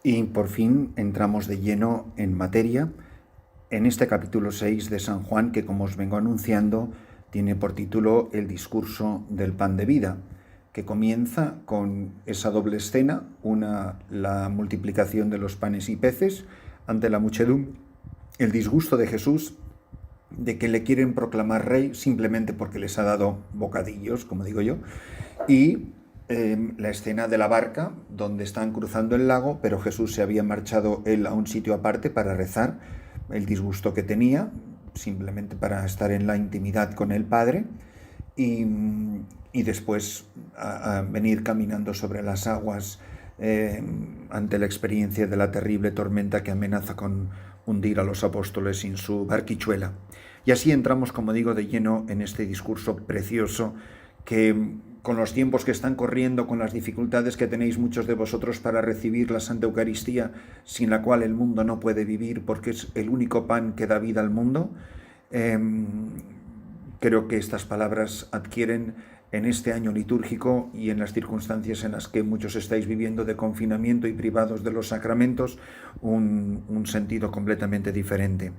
Y por fin entramos de lleno en materia en este capítulo 6 de San Juan, que, como os vengo anunciando, tiene por título el discurso del pan de vida, que comienza con esa doble escena, la multiplicación de los panes y peces ante la muchedumbre, el disgusto de Jesús de que le quieren proclamar rey simplemente porque les ha dado bocadillos, como digo yo, y la escena de la barca, donde están cruzando el lago, pero Jesús se había marchado él a un sitio aparte para rezar, el disgusto que tenía, simplemente para estar en la intimidad con el Padre, y, y después a venir caminando sobre las aguas ante la experiencia de la terrible tormenta que amenaza con hundir a los apóstoles sin su barquichuela. Y así entramos, como digo, de lleno en este discurso precioso que, con los tiempos que están corriendo, con las dificultades que tenéis muchos de vosotros para recibir la Santa Eucaristía, sin la cual el mundo no puede vivir porque es el único pan que da vida al mundo, creo que estas palabras adquieren en este año litúrgico y en las circunstancias en las que muchos estáis viviendo de confinamiento y privados de los sacramentos un sentido completamente diferente.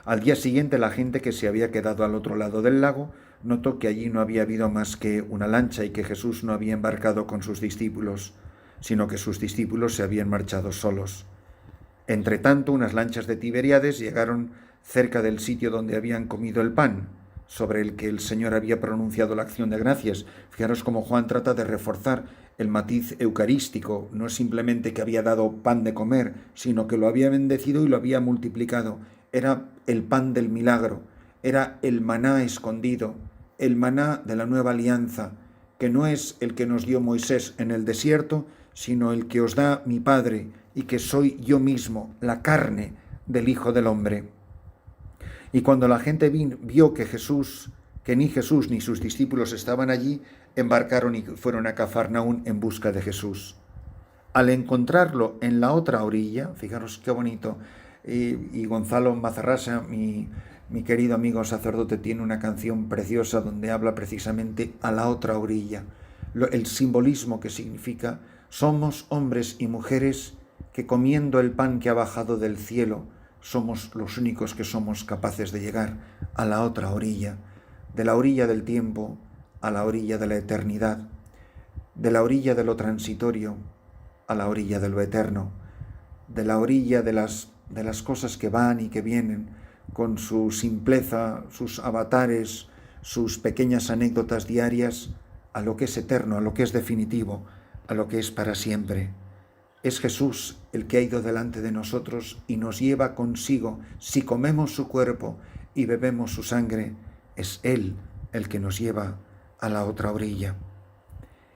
Al día siguiente, la gente que se había quedado al otro lado del lago notó que allí no había habido más que una lancha y que Jesús no había embarcado con sus discípulos, sino que sus discípulos se habían marchado solos. Entretanto, unas lanchas de Tiberíades llegaron cerca del sitio donde habían comido el pan, sobre el que el Señor había pronunciado la acción de gracias. Fijaros cómo Juan trata de reforzar el matiz eucarístico. No es simplemente que había dado pan de comer, sino que lo había bendecido y lo había multiplicado. Era el pan del milagro, era el maná escondido, el maná de la nueva alianza, que no es el que nos dio Moisés en el desierto, sino el que os da mi Padre, y que soy yo mismo, la carne del Hijo del Hombre. Y cuando la gente vio que ni Jesús ni sus discípulos estaban allí, embarcaron y fueron a Cafarnaún en busca de Jesús. Al encontrarlo en la otra orilla, fijaros qué bonito, y Gonzalo Mazarrasa, mi querido amigo sacerdote, tiene una canción preciosa donde habla precisamente a la otra orilla, el simbolismo que significa: somos hombres y mujeres que, comiendo el pan que ha bajado del cielo, somos los únicos que somos capaces de llegar a la otra orilla, de la orilla del tiempo a la orilla de la eternidad, de la orilla de lo transitorio a la orilla de lo eterno, de la orilla de las cosas que van y que vienen, con su simpleza, sus avatares, sus pequeñas anécdotas diarias, a lo que es eterno, a lo que es definitivo, a lo que es para siempre. Es Jesús el que ha ido delante de nosotros y nos lleva consigo. Si comemos su cuerpo y bebemos su sangre, es Él el que nos lleva a la otra orilla.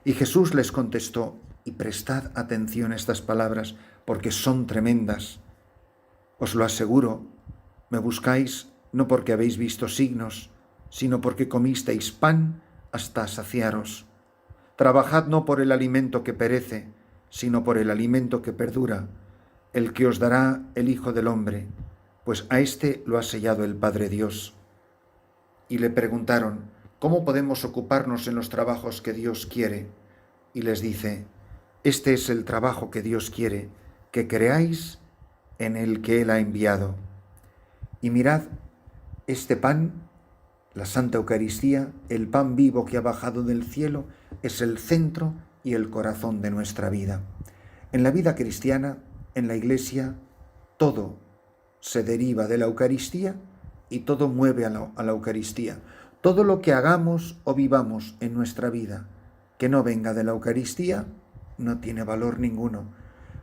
Y Jesús les contestó, y prestad atención a estas palabras porque son tremendas. Os lo aseguro, me buscáis no porque habéis visto signos, sino porque comisteis pan hasta saciaros. Trabajad no por el alimento que perece, sino por el alimento que perdura, el que os dará el Hijo del Hombre, pues a éste lo ha sellado el Padre Dios. Y le preguntaron, ¿cómo podemos ocuparnos en los trabajos que Dios quiere? Y les dice, este es el trabajo que Dios quiere, que creáis en el que Él ha enviado. Y mirad, este pan, la Santa Eucaristía, el pan vivo que ha bajado del cielo, es el centro y el corazón de nuestra vida. En la vida cristiana, en la Iglesia, todo se deriva de la Eucaristía y todo mueve a la Eucaristía. Todo lo que hagamos o vivamos en nuestra vida que no venga de la Eucaristía no tiene valor ninguno.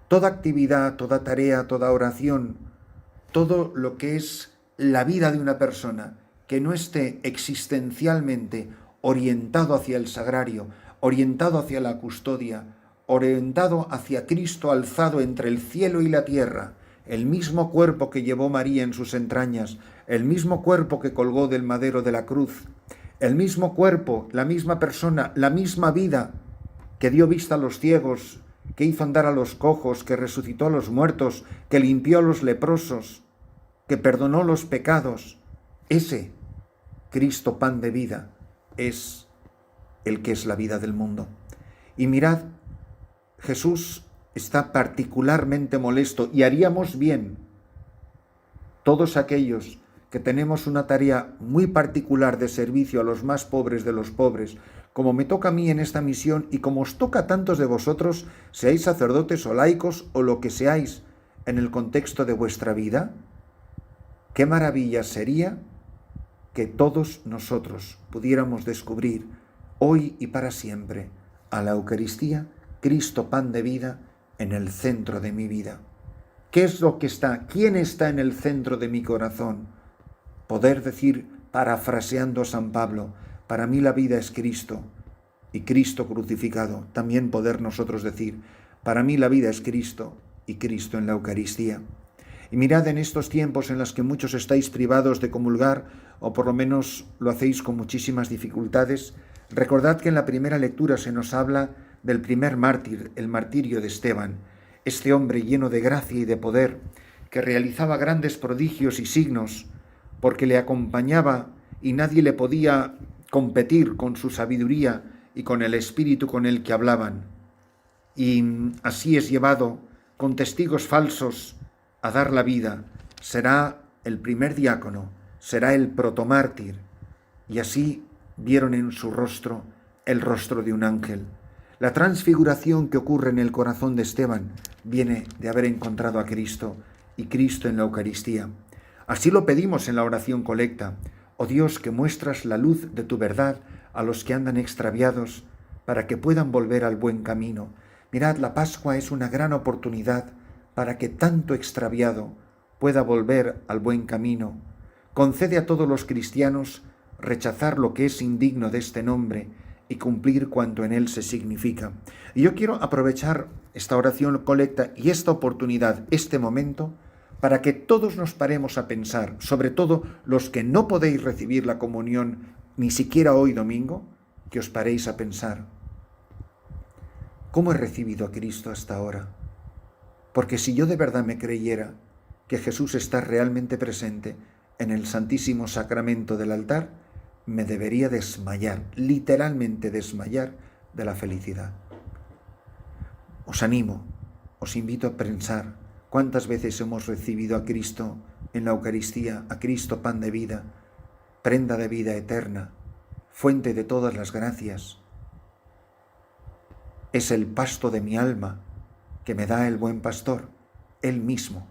Toda actividad, toda tarea, toda oración, todo lo que es la vida de una persona que no esté existencialmente orientado hacia el sagrario, orientado hacia la custodia, orientado hacia Cristo alzado entre el cielo y la tierra, el mismo cuerpo que llevó María en sus entrañas, el mismo cuerpo que colgó del madero de la cruz, el mismo cuerpo, la misma persona, la misma vida que dio vista a los ciegos, que hizo andar a los cojos, que resucitó a los muertos, que limpió a los leprosos, que perdonó los pecados. Ese Cristo, pan de vida, es el que es la vida del mundo. Y mirad, Jesús está particularmente molesto y haríamos bien todos aquellos que tenemos una tarea muy particular de servicio a los más pobres de los pobres, como me toca a mí en esta misión y como os toca a tantos de vosotros, seáis sacerdotes o laicos o lo que seáis en el contexto de vuestra vida, qué maravilla sería que todos nosotros pudiéramos descubrir hoy y para siempre a la Eucaristía, Cristo pan de vida, en el centro de mi vida. ¿Qué es lo que está? ¿Quién está en el centro de mi corazón? Poder decir, parafraseando a San Pablo, para mí la vida es Cristo y Cristo crucificado. También poder nosotros decir, para mí la vida es Cristo y Cristo en la Eucaristía. Y mirad, en estos tiempos en los que muchos estáis privados de comulgar, o por lo menos lo hacéis con muchísimas dificultades, recordad que en la primera lectura se nos habla del primer mártir, el martirio de Esteban, este hombre lleno de gracia y de poder, que realizaba grandes prodigios y signos, porque le acompañaba y nadie le podía competir con su sabiduría y con el espíritu con el que hablaban. Y así es llevado con testigos falsos a dar la vida. Será el primer diácono, será el protomártir. Y así vieron en su rostro el rostro de un ángel. La transfiguración que ocurre en el corazón de Esteban viene de haber encontrado a Cristo y Cristo en la Eucaristía. Así lo pedimos en la oración colecta. Oh Dios, que muestras la luz de tu verdad a los que andan extraviados para que puedan volver al buen camino. Mirad, la Pascua es una gran oportunidad para que tanto extraviado pueda volver al buen camino. Concede a todos los cristianos rechazar lo que es indigno de este nombre y cumplir cuanto en él se significa. Y yo quiero aprovechar esta oración colecta y esta oportunidad, este momento, para que todos nos paremos a pensar, sobre todo los que no podéis recibir la comunión ni siquiera hoy domingo, que os paréis a pensar, ¿cómo he recibido a Cristo hasta ahora? Porque si yo de verdad me creyera que Jesús está realmente presente en el Santísimo Sacramento del altar, me debería desmayar, literalmente desmayar de la felicidad. Os animo, os invito a pensar cuántas veces hemos recibido a Cristo en la Eucaristía, a Cristo pan de vida, prenda de vida eterna, fuente de todas las gracias. Es el pasto de mi alma que me da el buen pastor, Él mismo.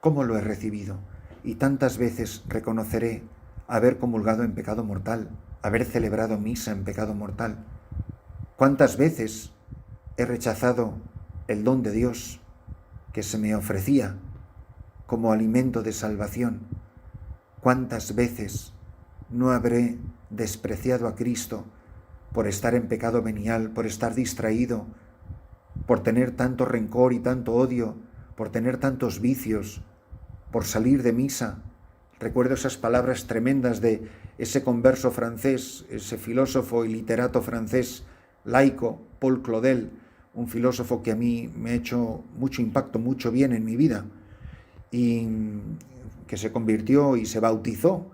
¿Cómo lo he recibido? Y tantas veces reconoceré haber comulgado en pecado mortal, haber celebrado misa en pecado mortal. ¿Cuántas veces he rechazado el don de Dios que se me ofrecía como alimento de salvación? ¿Cuántas veces no habré despreciado a Cristo por estar en pecado venial, por estar distraído, por tener tanto rencor y tanto odio, por tener tantos vicios, por salir de misa? Recuerdo esas palabras tremendas de ese converso francés, ese filósofo y literato francés laico, Paul Claudel, un filósofo que a mí me ha hecho mucho impacto, mucho bien en mi vida, y que se convirtió y se bautizó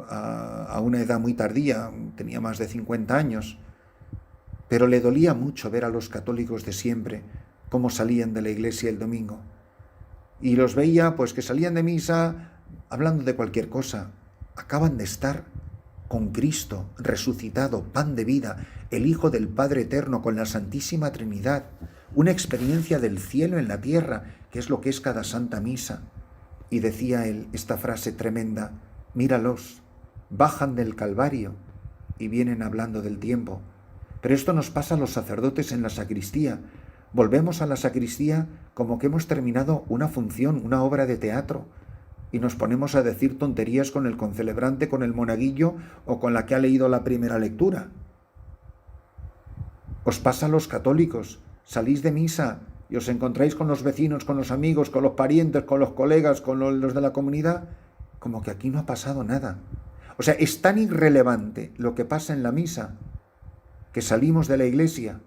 a una edad muy tardía, tenía más de 50 años, pero le dolía mucho ver a los católicos de siempre cómo salían de la iglesia el domingo. Y los veía pues que salían de misa hablando de cualquier cosa. Acaban de estar con Cristo resucitado, pan de vida, el Hijo del Padre Eterno, con la Santísima Trinidad, una experiencia del cielo en la tierra, que es lo que es cada Santa Misa. Y decía él esta frase tremenda: míralos, bajan del Calvario y vienen hablando del tiempo. Pero esto nos pasa a los sacerdotes en la sacristía. Volvemos a la sacristía como que hemos terminado una función, una obra de teatro, y nos ponemos a decir tonterías con el concelebrante, con el monaguillo o con la que ha leído la primera lectura. Os pasa a los católicos, salís de misa y os encontráis con los vecinos, con los amigos, con los parientes, con los colegas, con los de la comunidad, como que aquí no ha pasado nada. O sea, es tan irrelevante lo que pasa en la misa que salimos de la iglesia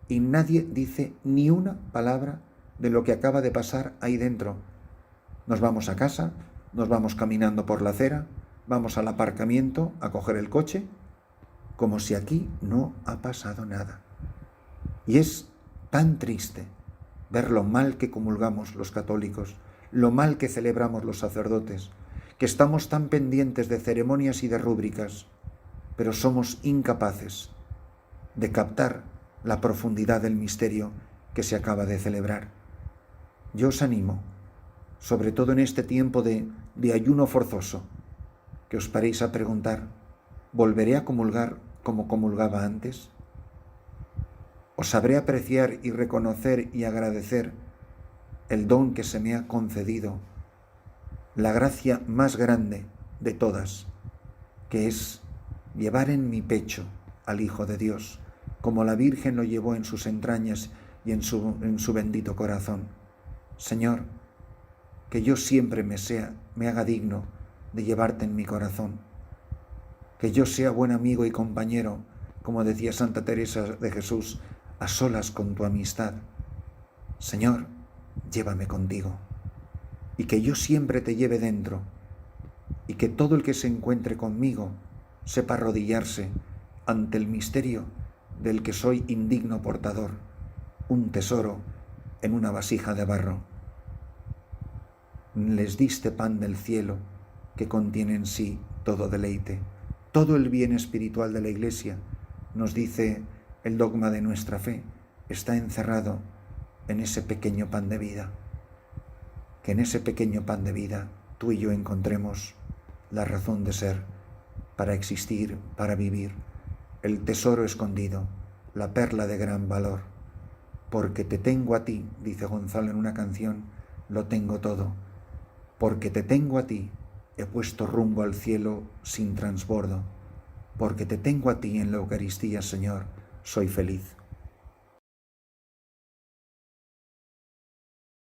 y nadie dice ni una palabra de lo que acaba de pasar ahí dentro. Nos vamos a casa, nos vamos caminando por la acera, vamos al aparcamiento a coger el coche, como si aquí no ha pasado nada. Y es tan triste ver lo mal que comulgamos los católicos, lo mal que celebramos los sacerdotes, que estamos tan pendientes de ceremonias y de rúbricas, pero somos incapaces de captar la profundidad del misterio que se acaba de celebrar. Yo os animo, sobre todo en este tiempo de ayuno forzoso, que os paréis a preguntar, ¿volveré a comulgar como comulgaba antes? ¿Os sabré apreciar y reconocer y agradecer el don que se me ha concedido, la gracia más grande de todas, que es llevar en mi pecho al Hijo de Dios, como la Virgen lo llevó en sus entrañas y en su bendito corazón? Señor, que yo siempre me haga digno de llevarte en mi corazón, que yo sea buen amigo y compañero, como decía Santa Teresa de Jesús, a solas con tu amistad. Señor, llévame contigo, y que yo siempre te lleve dentro, y que todo el que se encuentre conmigo sepa arrodillarse ante el misterio del que soy indigno portador, un tesoro en una vasija de barro. Les diste pan del cielo que contiene en sí todo deleite, todo el bien espiritual de la Iglesia, nos dice el dogma de nuestra fe, está encerrado en ese pequeño pan de vida. Que en ese pequeño pan de vida tú y yo encontremos la razón de ser, para existir, para vivir, el tesoro escondido, la perla de gran valor. Porque te tengo a ti, dice Gonzalo en una canción, lo tengo todo. Porque te tengo a ti, he puesto rumbo al cielo sin transbordo. Porque te tengo a ti en la Eucaristía, Señor, soy feliz.